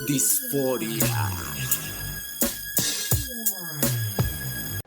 Disforia.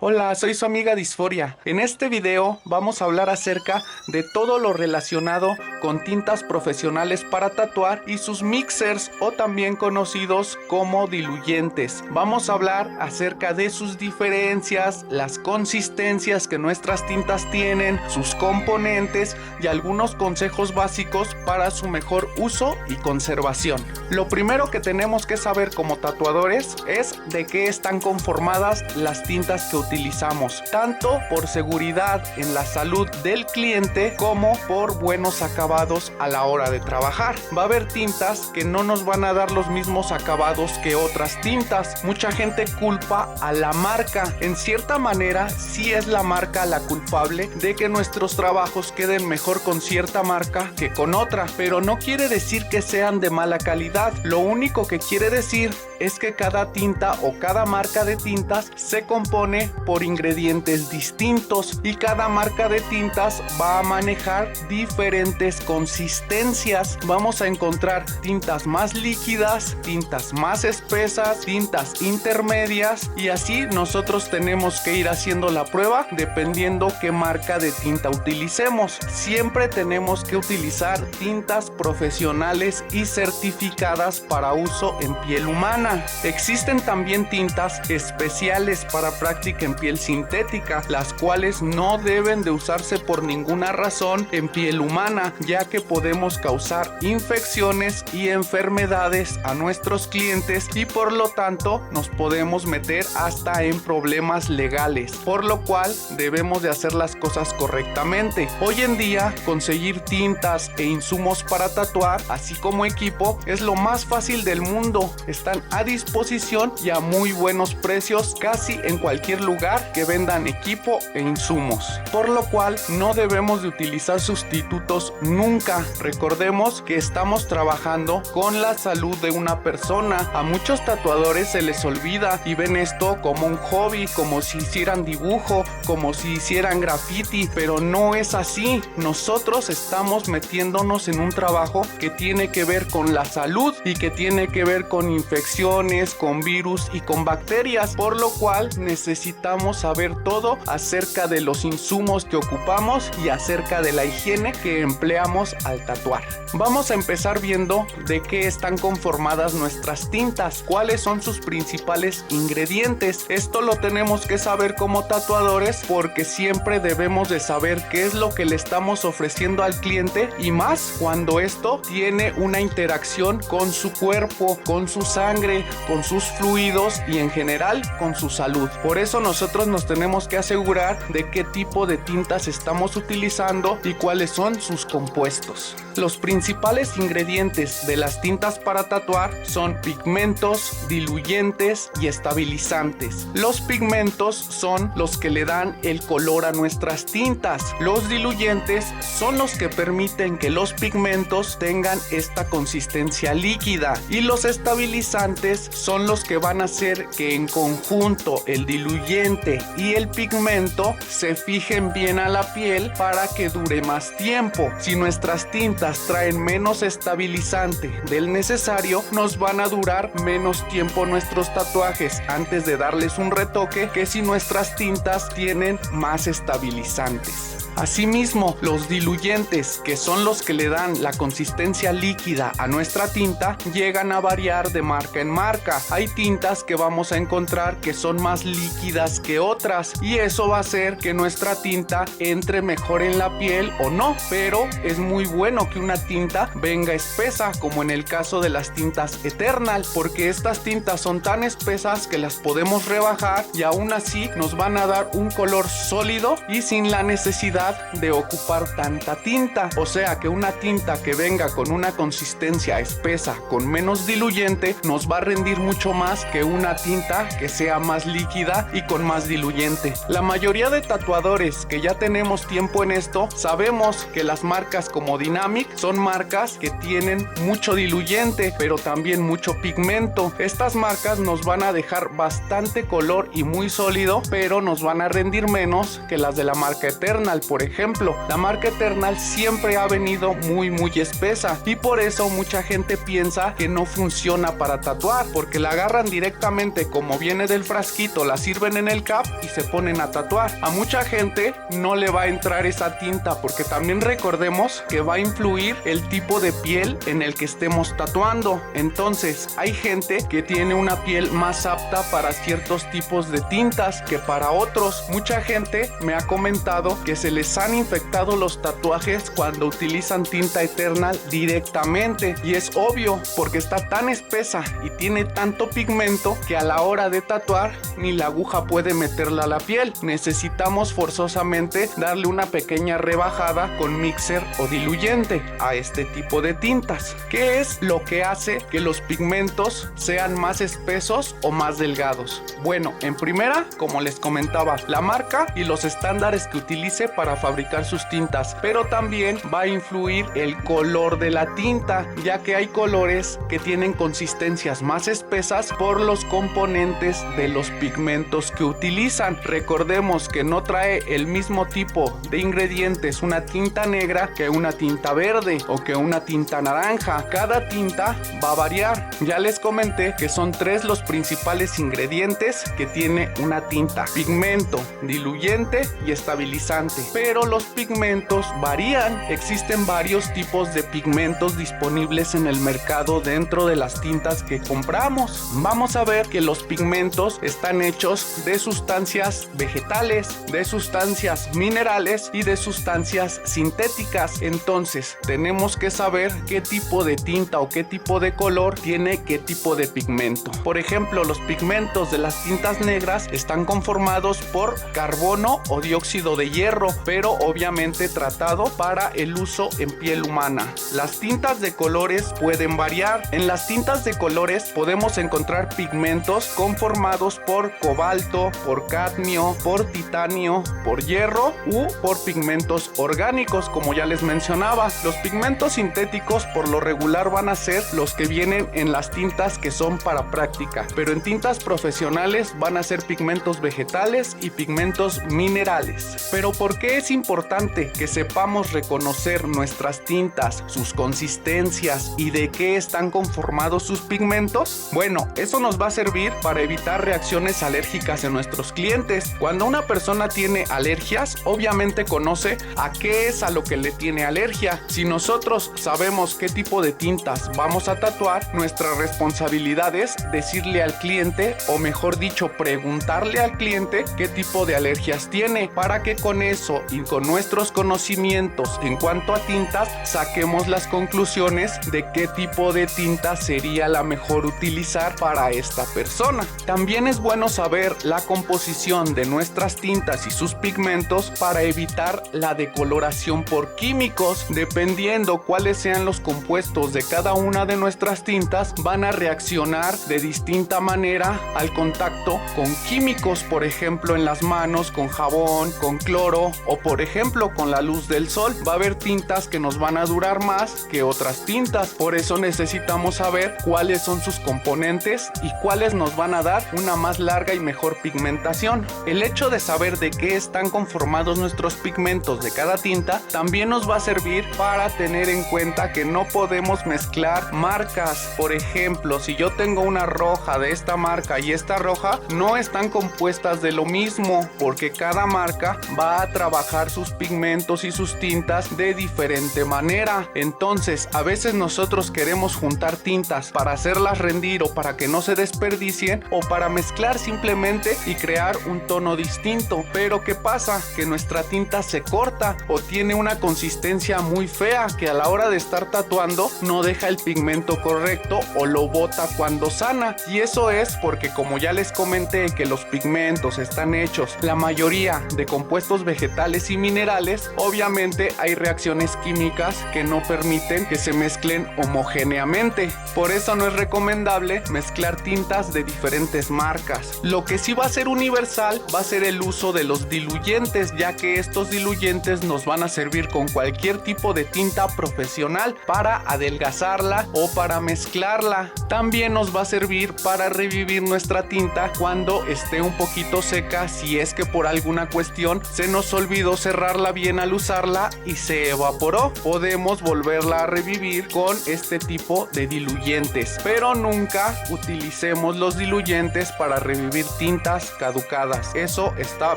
Hola, soy su amiga Disforia. En este video vamos a hablar acerca de todo lo relacionado con tintas profesionales para tatuar y sus mixers, o también conocidos como diluyentes. Vamos a hablar acerca de sus diferencias, las consistencias que nuestras tintas tienen, sus componentes y algunos consejos básicos para su mejor uso y conservación. Lo primero que tenemos que saber como tatuadores es de qué están conformadas las tintas que utilizamos, tanto por seguridad en la salud del cliente como por buenos acabados a la hora de trabajar. Va a haber tintas que no nos van a dar los mismos acabados que otras tintas. Mucha gente culpa a la marca. En cierta manera sí es la marca la culpable de que nuestros trabajos queden mejor con cierta marca que con otra, pero no quiere decir que sean de mala calidad. Lo único que quiere decir es que cada tinta o cada marca de tintas se compone por ingredientes distintos y cada marca de tintas va a manejar diferentes consistencias. Vamos a encontrar tintas más líquidas, tintas más espesas, tintas intermedias, y así nosotros tenemos que ir haciendo la prueba dependiendo qué marca de tinta utilicemos. Siempre tenemos que utilizar tintas profesionales y certificadas para uso en piel humana. Existen también tintas especiales para práctica en piel sintética, las cuales no deben de usarse por ninguna razón en piel humana, ya que podemos causar infecciones y enfermedades a nuestros clientes y por lo tanto nos podemos meter hasta en problemas legales, por lo cual debemos de hacer las cosas correctamente. Hoy en día conseguir tintas e insumos para tatuar, así como equipo, es lo más fácil del mundo. Están a disposición y a muy buenos precios casi en cualquier lugar que vendan equipo e insumos, por lo cual no debemos de utilizar sustitutos nunca. Recordemos que estamos trabajando con la salud de una persona. A muchos tatuadores se les olvida y ven esto como un hobby, como si hicieran dibujo, como si hicieran graffiti, pero no es así. Nosotros estamos metiéndonos en un trabajo que tiene que ver con la salud y que tiene que ver con infecciones, con virus y con bacterias, por lo cual necesitamos saber todo acerca de los insumos que ocupamos y acerca de la higiene que empleamos al tatuar. Vamos a empezar viendo de qué están conformadas nuestras tintas, cuáles son sus principales ingredientes. Esto lo tenemos que saber como tatuadores porque siempre debemos de saber qué es lo que le estamos ofreciendo al cliente, y más cuando esto tiene una interacción con su cuerpo, con su sangre, con sus fluidos y en general con su salud. Por eso nosotros nos tenemos que asegurar de qué tipo de tintas estamos utilizando y cuáles son sus compuestos. Los principales ingredientes de las tintas para tatuar son pigmentos, diluyentes y estabilizantes. Los pigmentos son los que le dan el color a nuestras tintas. Los diluyentes son los que permiten que los pigmentos tengan esta consistencia líquida, y los estabilizantes son los que van a hacer que en conjunto el diluyente y el pigmento se fijen bien a la piel para que dure más tiempo. Si nuestras tintas traen menos estabilizante del necesario, nos van a durar menos tiempo nuestros tatuajes antes de darles un retoque que si nuestras tintas tienen más estabilizantes. Asimismo, los diluyentes, que son los que le dan la consistencia líquida a nuestra tinta, llegan a variar de marca en marca. Hay tintas que vamos a encontrar que son más líquidas que otras, y eso va a hacer que nuestra tinta entre mejor en la piel o no, pero es muy bueno que una tinta venga espesa, como en el caso de las tintas Eternal, porque estas tintas son tan espesas que las podemos rebajar y aún así nos van a dar un color sólido y sin la necesidad de ocupar tanta tinta. O sea que una tinta que venga con una consistencia espesa con menos diluyente nos va a rendir mucho más que una tinta que sea más líquida y con más diluyente. La mayoría de tatuadores que ya tenemos tiempo en esto sabemos que las marcas como Dynamic son marcas que tienen mucho diluyente pero también mucho pigmento. Estas marcas nos van a dejar bastante color y muy sólido, pero nos van a rendir menos que las de la marca Eternal. por ejemplo. La marca Eternal siempre ha venido muy espesa y por eso mucha gente piensa que no funciona para tatuar, porque la agarran directamente como viene del frasquito, la sirven en el cap y se ponen a tatuar. A mucha gente no le va a entrar esa tinta, porque también recordemos que va a influir el tipo de piel en el que estemos tatuando. Entonces hay gente que tiene una piel más apta para ciertos tipos de tintas que para otros. Mucha gente me ha comentado que se les han infectado los tatuajes cuando utilizan tinta Eternal directamente, y es obvio porque está tan espesa y tiene tanto pigmento que a la hora de tatuar ni la aguja puede meterla a la piel. Necesitamos forzosamente darle una pequeña rebajada con mixer o diluyente a este tipo de tintas. ¿Qué es lo que hace que los pigmentos sean más espesos o más delgados? Bueno, en primera, como les comentaba, la marca y los estándares que utilice para fabricar sus tintas, pero también va a influir el color de la tinta, ya que hay colores que tienen consistencias más espesas por los componentes de los pigmentos que utilizan. Recordemos que no trae el mismo tipo de ingredientes una tinta negra que una tinta verde o que una tinta naranja. Cada tinta va a variar. Ya les comenté que son 3 los principales ingredientes que tiene una tinta: pigmento, diluyente y estabilizante. Pero los pigmentos varían. Existen varios tipos de pigmentos disponibles en el mercado dentro de las tintas que compramos. Vamos a ver que los pigmentos están hechos de sustancias vegetales, de sustancias minerales y de sustancias sintéticas. Entonces tenemos que saber qué tipo de tinta o qué tipo de color tiene qué tipo de pigmento. Por ejemplo, los pigmentos de las tintas negras están conformados por carbono o dióxido de hierro, pero obviamente tratado para el uso en piel humana. Las tintas de colores pueden variar. En las tintas de colores podemos encontrar pigmentos conformados por cobalto, por cadmio, por titanio, por hierro u por pigmentos orgánicos, como ya les mencionaba. Los pigmentos sintéticos por lo regular van a ser los que vienen en las tintas que son para práctica, pero en tintas profesionales van a ser pigmentos vegetales y pigmentos minerales. Pero ¿por qué es importante que sepamos reconocer nuestras tintas, sus consistencias y de qué están conformados sus pigmentos? Bueno, eso nos va a servir para evitar reacciones alérgicas en nuestros clientes. Cuando una persona tiene alergias, obviamente conoce a qué es a lo que le tiene alergia. Si nosotros sabemos qué tipo de tintas vamos a tatuar, nuestra responsabilidad es decirle al cliente, o mejor dicho, preguntarle al cliente qué tipo de alergias tiene, para que con eso y con nuestros conocimientos en cuanto a tintas saquemos las conclusiones de qué tipo de tinta sería la mejor utilizar para esta persona. También es bueno saber la composición de nuestras tintas y sus pigmentos para evitar la decoloración por químicos. Dependiendo cuáles sean los compuestos de cada una de nuestras tintas, van a reaccionar de distinta manera al contacto con químicos, por ejemplo en las manos con jabón, con cloro o por ejemplo con la luz del sol. Va a haber tintas que nos van a durar más que otras tintas, por eso necesitamos saber cuáles son sus componentes y cuáles nos van a dar una más larga y mejor pigmentación. El hecho de saber de qué están conformados nuestros pigmentos de cada tinta también nos va a servir para tener en cuenta que no podemos mezclar marcas. Por ejemplo, si yo tengo una roja de esta marca y esta roja, no están compuestas de lo mismo, porque cada marca va a trabajar sus pigmentos y sus tintas de diferente manera. Entonces, a veces nosotros queremos juntar tintas para hacerlas rendir o para que no se desperdicien o para mezclar simplemente y crear un tono distinto. Pero ¿qué pasa? Que nuestra tinta se corta o tiene una consistencia muy fea que a la hora de estar tatuando no deja el pigmento correcto o lo bota cuando sana. Y eso es porque, como ya les comenté, que los pigmentos están hechos la mayoría de compuestos vegetales y minerales, obviamente hay reacciones químicas que no permiten que se mezclen homogéneamente. Por eso no es recomendable mezclar tintas de diferentes marcas. Lo que sí va a ser universal va a ser el uso de los diluyentes, ya que estos diluyentes nos van a servir con cualquier tipo de tinta profesional para adelgazarla o para mezclarla. También nos va a servir para revivir nuestra tinta cuando esté un poquito seca, si es que por alguna cuestión se nos olvidó olvidó cerrarla bien al usarla y se evaporó. Podemos volverla a revivir con este tipo de diluyentes, pero nunca utilicemos los diluyentes para revivir tintas caducadas. Eso está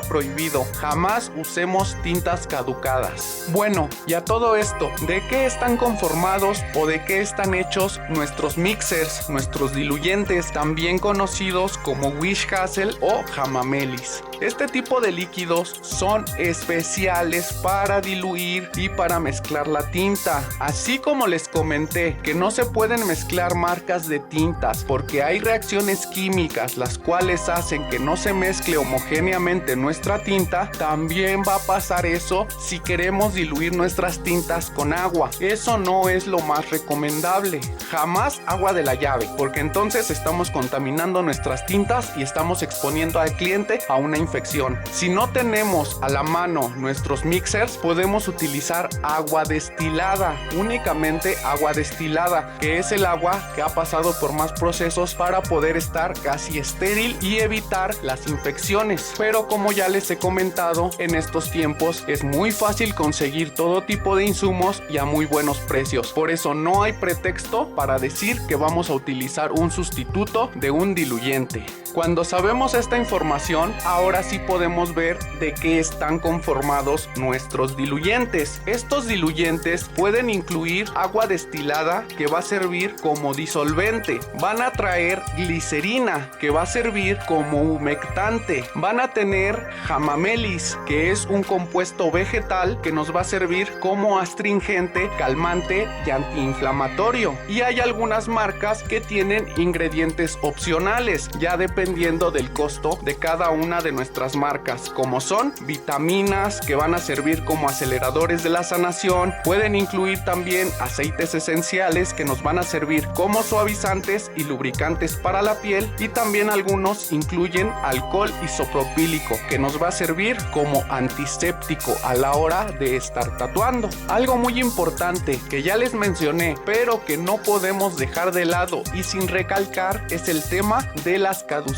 prohibido. Jamás usemos tintas caducadas. Bueno, y a todo esto, ¿de qué están conformados o de qué están hechos nuestros mixers, nuestros diluyentes, también conocidos como Wishhazel o Hamamelis? Este tipo de líquidos son especiales para diluir y para mezclar la tinta. Así como les comenté que no se pueden mezclar marcas de tintas porque hay reacciones químicas las cuales hacen que no se mezcle homogéneamente nuestra tinta, también va a pasar eso si queremos diluir nuestras tintas con agua. Eso no es lo más recomendable. Jamás agua de la llave, porque entonces estamos contaminando nuestras tintas y estamos exponiendo al cliente a una infección. Si no tenemos a la mano nuestros mixers, podemos utilizar agua destilada, únicamente agua destilada, que es el agua que ha pasado por más procesos para poder estar casi estéril y evitar las infecciones. Pero como ya les he comentado, en estos tiempos es muy fácil conseguir todo tipo de insumos y a muy buenos precios. Por eso no hay pretexto para decir que vamos a utilizar un sustituto de un diluyente. Cuando sabemos esta información, ahora sí podemos ver de qué están conformados nuestros diluyentes. Estos diluyentes pueden incluir agua destilada, que va a servir como disolvente. Van a traer glicerina, que va a servir como humectante. Van a tener hamamelis, que es un compuesto vegetal que nos va a servir como astringente, calmante y antiinflamatorio. Y hay algunas marcas que tienen ingredientes opcionales, ya dependiendo del costo de cada una de nuestras marcas, como son vitaminas, que van a servir como aceleradores de la sanación. Pueden incluir también aceites esenciales, que nos van a servir como suavizantes y lubricantes para la piel, y también algunos incluyen alcohol isopropílico, que nos va a servir como antiséptico a la hora de estar tatuando. Algo muy importante que ya les mencioné, pero que no podemos dejar de lado y sin recalcar, es el tema de las caducidades.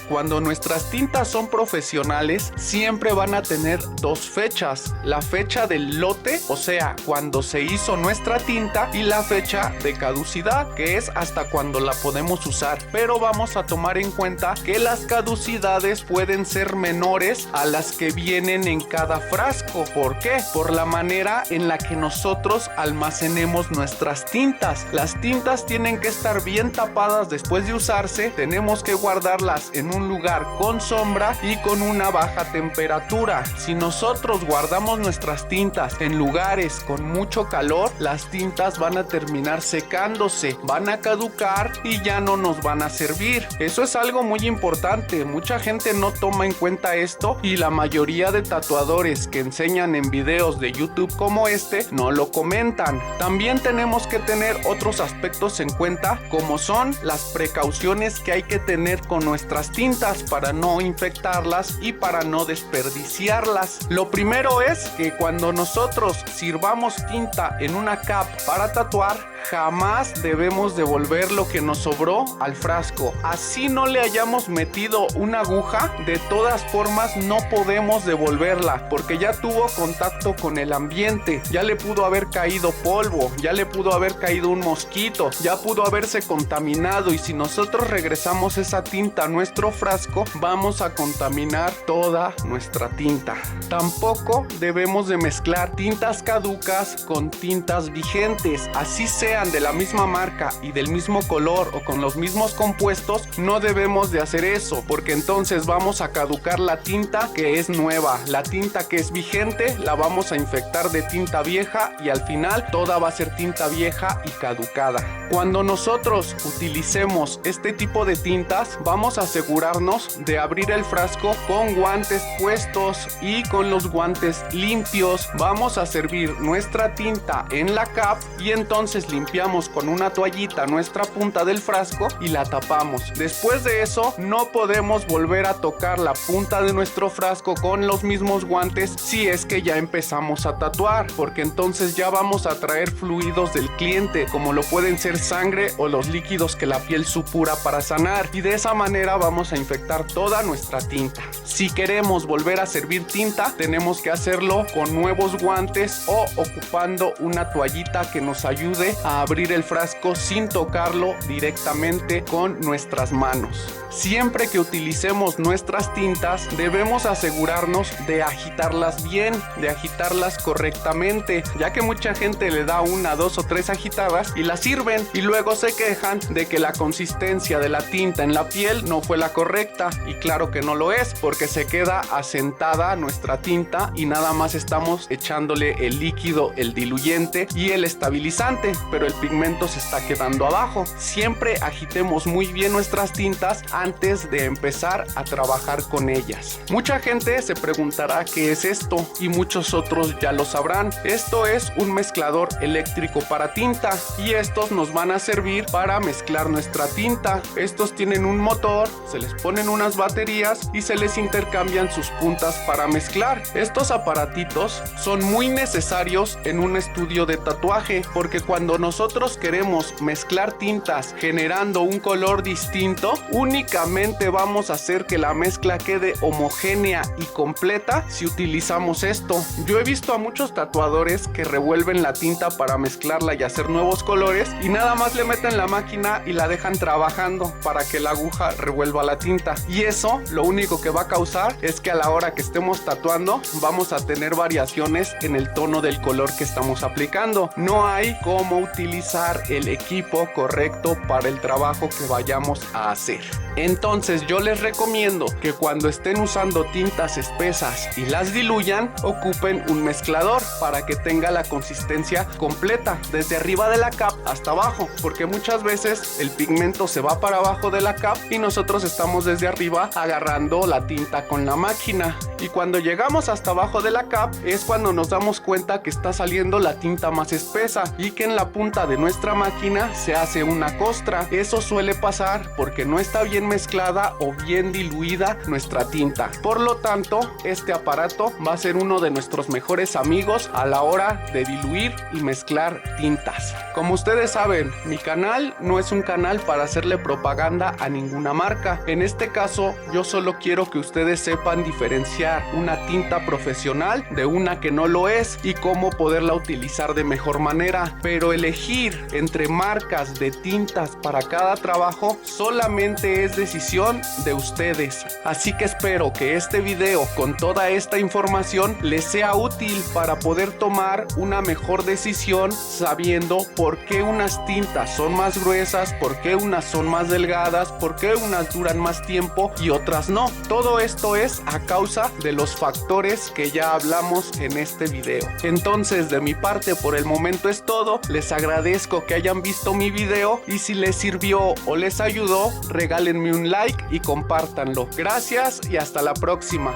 Cuando nuestras tintas son profesionales, siempre van a tener dos fechas: la fecha del lote, o sea, cuando se hizo nuestra tinta, y la fecha de caducidad, que es hasta cuando la podemos usar. Pero vamos a tomar en cuenta que las caducidades pueden ser menores a las que vienen en cada frasco. ¿Por qué? Por la manera en la que nosotros almacenemos nuestras tintas. Las tintas tienen que estar bien tapadas después de usarse. Tenemos que guardarlas en un lugar con sombra y con una baja temperatura. Si nosotros guardamos nuestras tintas en lugares con mucho calor, las tintas van a terminar secándose, van a caducar y ya no nos van a servir. Eso es algo muy importante. Mucha gente no toma en cuenta esto, y la mayoría de tatuadores que enseñan en videos de YouTube como este no lo comentan. También tenemos que tener otros aspectos en cuenta, como son las precauciones que hay que tener con nuestras tintas para no infectarlas y para no desperdiciarlas. Lo primero es que cuando nosotros sirvamos tinta en una cap para tatuar, jamás debemos devolver lo que nos sobró al frasco. Así no le hayamos metido una aguja, de todas formas no podemos devolverla, porque ya tuvo contacto con el ambiente, ya le pudo haber caído polvo, ya le pudo haber caído un mosquito, ya pudo haberse contaminado, y si nosotros regresamos esa tinta a nuestro frasco, vamos a contaminar toda nuestra tinta. Tampoco debemos de mezclar tintas caducas con tintas vigentes, así sean de la misma marca y del mismo color o con los mismos compuestos. No debemos de hacer eso, porque entonces vamos a caducar la tinta que es nueva. La tinta que es vigente la vamos a infectar de tinta vieja, y al final toda va a ser tinta vieja y caducada. Cuando nosotros utilicemos este tipo de tintas, vamos a asegurarnos de abrir el frasco con guantes puestos y con los guantes limpios. Vamos a servir nuestra tinta en la cap y entonces limpiar limpiamos con una toallita nuestra punta del frasco y la tapamos. Después de eso no podemos volver a tocar la punta de nuestro frasco con los mismos guantes si es que ya empezamos a tatuar, porque entonces ya vamos a traer fluidos del cliente, como lo pueden ser sangre o los líquidos que la piel supura para sanar, y de esa manera vamos a infectar toda nuestra tinta. Si queremos volver a servir tinta, tenemos que hacerlo con nuevos guantes o ocupando una toallita que nos ayude a abrir el frasco sin tocarlo directamente con nuestras manos. Siempre que utilicemos nuestras tintas, debemos asegurarnos de agitarlas bien, de agitarlas correctamente, ya que mucha gente le da una, dos o tres agitadas y las sirven y luego se quejan de que la consistencia de la tinta en la piel no fue la correcta, y claro que no lo es, porque se queda asentada nuestra tinta y nada más estamos echándole el líquido, el diluyente y el estabilizante, pero el pigmento se está quedando abajo. Siempre agitemos muy bien nuestras tintas antes de empezar a trabajar con ellas. Mucha gente se preguntará qué es esto, y muchos otros ya lo sabrán. Esto es un mezclador eléctrico para tinta, y estos nos van a servir para mezclar nuestra tinta. Estos tienen un motor, se les ponen unas baterías y se les intercambian sus puntas para mezclar. Estos aparatitos son muy necesarios en un estudio de tatuaje, porque cuando nosotros queremos mezclar tintas generando un color distinto, únicamente vamos a hacer que la mezcla quede homogénea y completa si utilizamos esto. Yo he visto a muchos tatuadores que revuelven la tinta para mezclarla y hacer nuevos colores, y nada más le meten la máquina y la dejan trabajando para que la aguja revuelva la tinta, y eso lo único que va a causar es que a la hora que estemos tatuando vamos a tener variaciones en el tono del color que estamos aplicando. No hay cómo utilizar el equipo correcto para el trabajo que vayamos a hacer. Entonces yo les recomiendo que cuando estén usando tintas espesas y las diluyan, ocupen un mezclador para que tenga la consistencia completa desde arriba de la cap hasta abajo, porque muchas veces el pigmento se va para abajo de la cap y nosotros estamos desde arriba agarrando la tinta con la máquina, y cuando llegamos hasta abajo de la cap es cuando nos damos cuenta que está saliendo la tinta más espesa y que en la punta de nuestra máquina se hace una costra. Eso suele pasar porque no está bien mezclada o bien diluida nuestra tinta. Por lo tanto, este aparato va a ser uno de nuestros mejores amigos a la hora de diluir y mezclar tintas. Como ustedes saben, mi canal no es un canal para hacerle propaganda a ninguna marca. En este caso, yo solo quiero que ustedes sepan diferenciar una tinta profesional de una que no lo es y cómo poderla utilizar de mejor manera. Pero elegir entre marcas de tintas para cada trabajo solamente es decisión de ustedes. Así que espero que este video con toda esta información les sea útil para poder tomar una mejor decisión, sabiendo por qué unas tintas son más gruesas, por qué unas son más delgadas, por qué unas duran más tiempo y otras no. Todo esto es a causa de los factores que ya hablamos en este video. Entonces, de mi parte por el momento es todo. Les agradezco que hayan visto mi video, y si les sirvió o les ayudó, regálenme un like y compártanlo. Gracias y hasta la próxima.